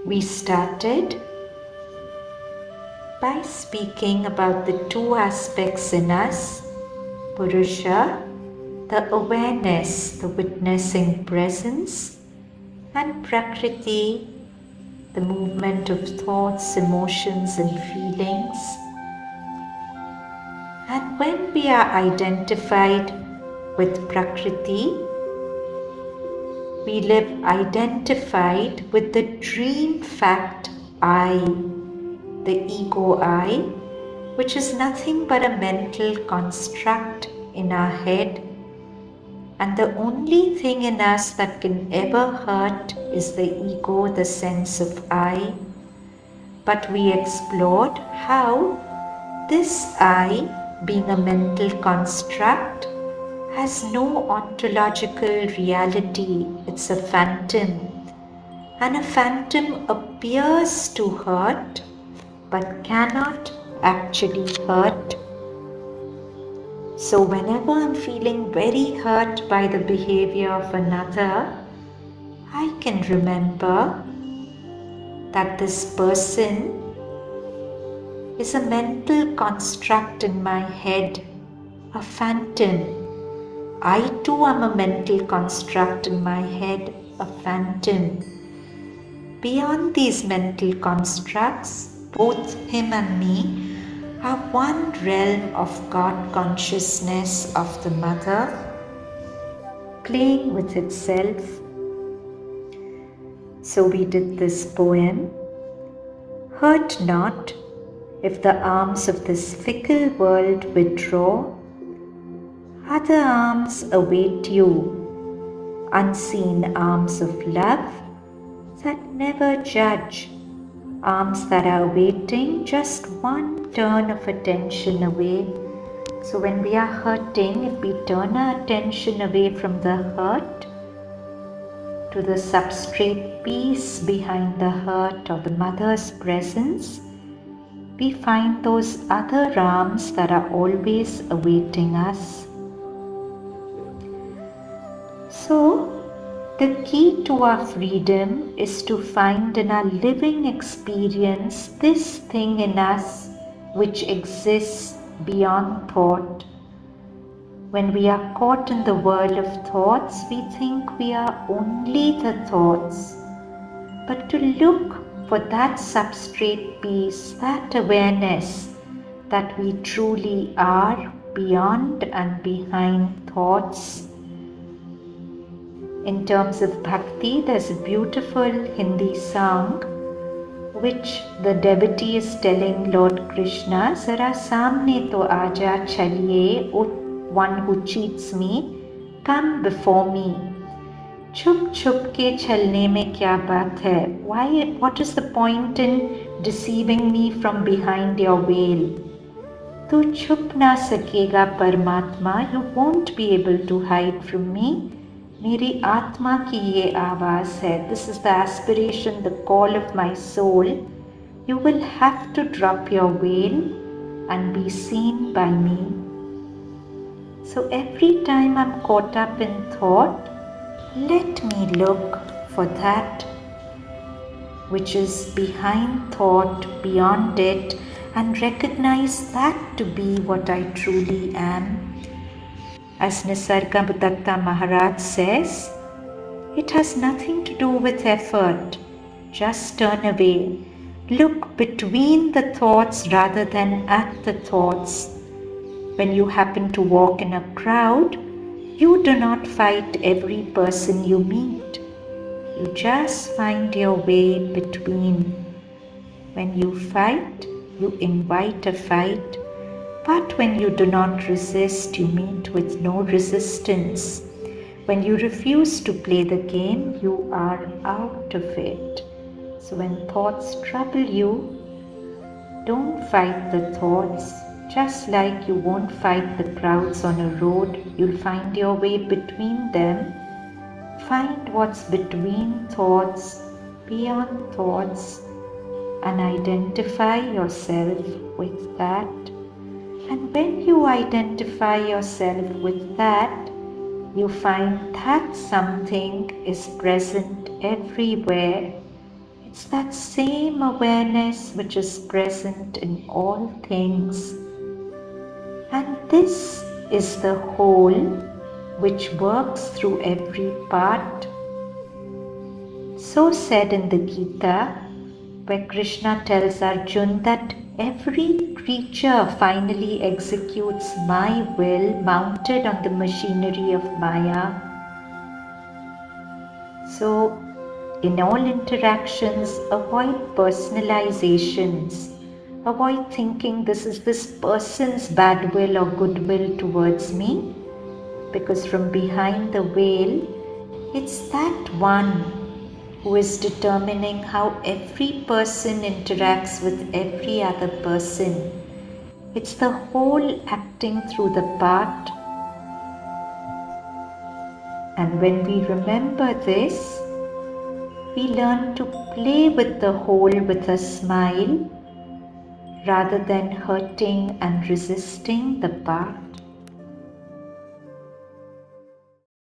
We started by speaking about the two aspects in us, Purusha, the awareness, the witnessing presence, and Prakriti, the movement of thoughts, emotions, and feelings. And when we are identified with Prakriti, we live identified with the dream fact I, the ego I, which is nothing but a mental construct in our head, and the only thing in us that can ever hurt is the ego, the sense of I. But we explored how this I, being a mental construct, has no ontological reality. It's a phantom, and a phantom appears to hurt but cannot actually hurt. So whenever I'm feeling very hurt by the behavior of another, I can remember that this person is a mental construct in my head, a phantom. I too am a mental construct in my head, a phantom. Beyond these mental constructs, both him and me are one realm of God consciousness of the mother, playing with itself. So we did this poem, hurt not if the arms of this fickle world withdraw, other arms await you, unseen arms of love that never judge, arms that are waiting just one turn of attention away. So when we are hurting, if we turn our attention away from the hurt to the substrate peace behind the hurt or the mother's presence, we find those other arms that are always awaiting us. So, the key to our freedom is to find in our living experience this thing in us which exists beyond thought. When we are caught in the whirl of thoughts, we think we are only the thoughts. But to look for that substrate peace, that awareness that we truly are beyond and behind thoughts. In terms of bhakti, there's a beautiful Hindi song which the devotee is telling Lord Krishna, Zara samne to aja chaliye, O one who cheats me, come before me. Chup chup ke chalne mein kya baat hai? What is the point in deceiving me from behind your veil? Tu chup na sakega Paramatma, you won't be able to hide from me. मेरी आत्मा की ये आवाज़ है. This is the aspiration, the call of my soul. You will have to drop your veil and be seen by me. So every time I'm caught up in thought, let me look for that which is behind thought, beyond it, and recognize that to be what I truly am. As Nisargadatta Maharaj says, it has nothing to do with effort. Just turn away. Look between the thoughts rather than at the thoughts. When you happen to walk in a crowd, you do not fight every person you meet. You just find your way between. When you fight, you invite a fight. But when you do not resist, you meet with no resistance. When you refuse to play the game, you are out of it. So when thoughts trouble you, don't fight the thoughts. Just like you won't fight the crowds on a road, you'll find your way between them. Find what's between thoughts, beyond thoughts, and identify yourself with that. And when you identify yourself with that, you find that something is present everywhere It's that same awareness which is present in all things. And this is the whole which works through every part. So said in the Gita, where Krishna tells Arjun that every creature finally executes my will mounted on the machinery of Maya. So, in all interactions, avoid personalizations. Avoid thinking this is this person's bad will or goodwill towards me, because from behind the veil, it's that one who is determining how every person interacts with every other person. It's the whole acting through the part. And when we remember this, we learn to play with the whole with a smile rather than hurting and resisting the part.